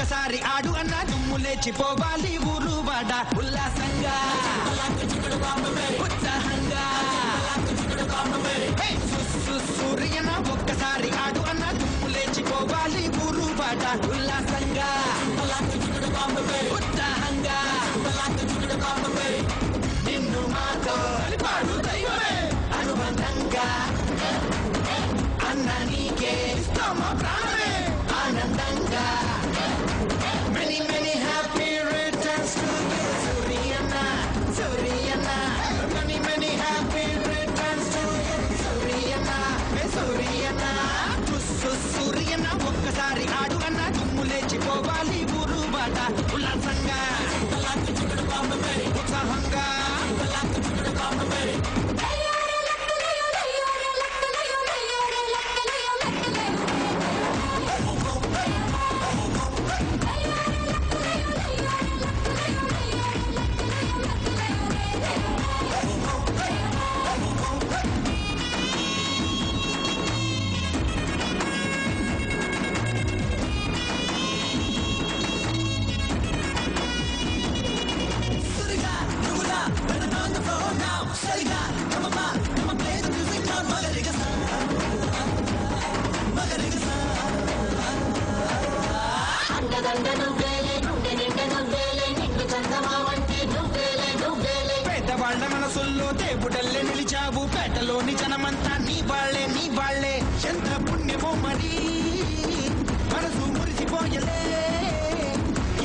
ఒక్కసారి ఆడు అన్న దుమ్ము లేచిపోవాలి ఊరు వాడ ఉల్లాసంగా ఉత్సాహంగా సూర్యన ఒక్కసారి ఆడు అన్న దుమ్ము లేచిపోవాలి ఊరు వాడ ఉల్లాసంగా ఉత్సాహంగా నిన్ను మాతో పాడు దైవమే అనుబంధంగా అన్న నీకే ఇస్తామా ప్రాణమే ఆనందంగా many many happy returns to you Suriyana Suriyana many many happy returns to you Suriyana Suriyana Suriyana ఒక్కసారి ఆడు అన్న దుమ్ము లేచిపోవాలి ఊరు బాట ఉల్లాసంగా ఉత్సాహంగా పేదవాళ్ల మనసుల్లో దేవుడల్లే నిలిచావు పేటలోని జనమంతా నీ వాళ్లే ఎంత పుణ్యమో మరి మనసు మురిసిపోయలే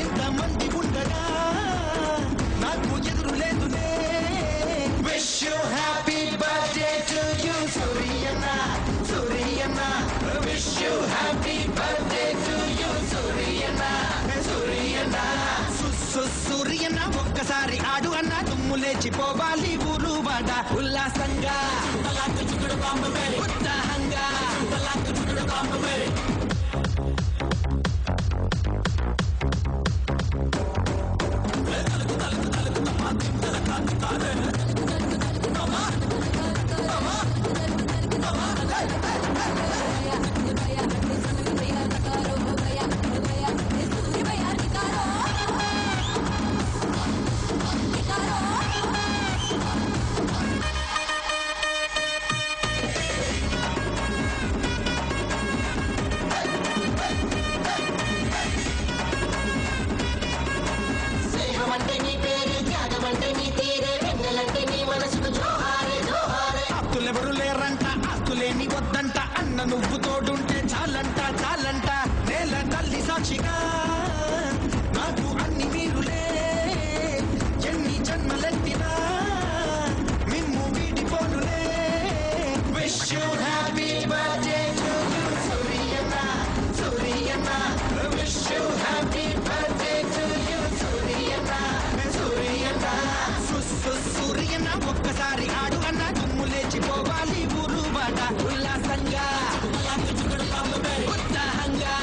ఇంతమంది ఉండగా నాకు ఎదురు లేదులే wish you happy birthday to you సూరియనా సూరియనా wish you happy birthday to you సూరియనా సూరియనా సూరియనా ఒక్కసారి ఆడు అన్న దుమ్ము లేచిపోవాలి ఊరు వాడ ఉల్లాసంగా ఉత్సాహంగా ఆస్తులెవరు లేరంట ఆస్తులేని వద్దంట అన్న నువ్వు తోడుంటే చాలంట చాలంట నేల తల్లి సాక్షిగా నాకు అన్ని మీరులే ఎన్ని జన్మలెత్తినా మిమ్ము వీడిపోనులే wish you happy birthday to you సూరియనా సూరియనా wish you happy birthday to you సూరియనా సూరియనా సూరియనా ఒక్కసారి ఆడు అన్న దుమ్ము లేచిపోవాలి ఊరు బాట ఉల్లాసంగా ఉత్సాహంగా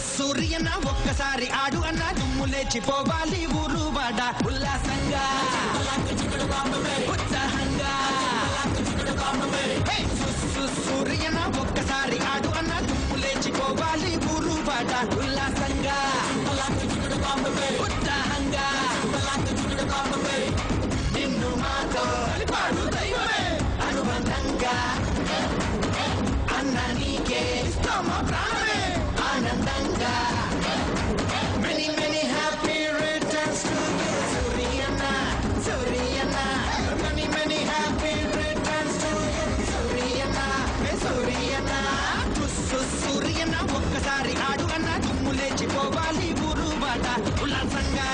సూర్యన ఒక్కసారి ఆడు అన్న దుమ్ము లేచిపోవాలి ఊరు వాడ ఉల్లాసంగా ఉత్సాహంగా సూర్యన ఒక్కసారి ఆడు అన్న దుమ్ము లేచిపోవాలి ఊరు వాడ ఉల్లాసంగా ఉత్సాహంగా నిన్ను మాతో పాడు దైవమే అనుబంధంగా అన్న నీకే ఇస్తామా ప్రాణమే ఆనందంగా many many happy returns to you Suriyana Suriyana many many happy returns to you Suriyana Suriyana Suriyana ఒక్కసారి ఆడు అన్న దుమ్ము లేచిపోవాలి ఊరు బాట ఉల్లాసంగా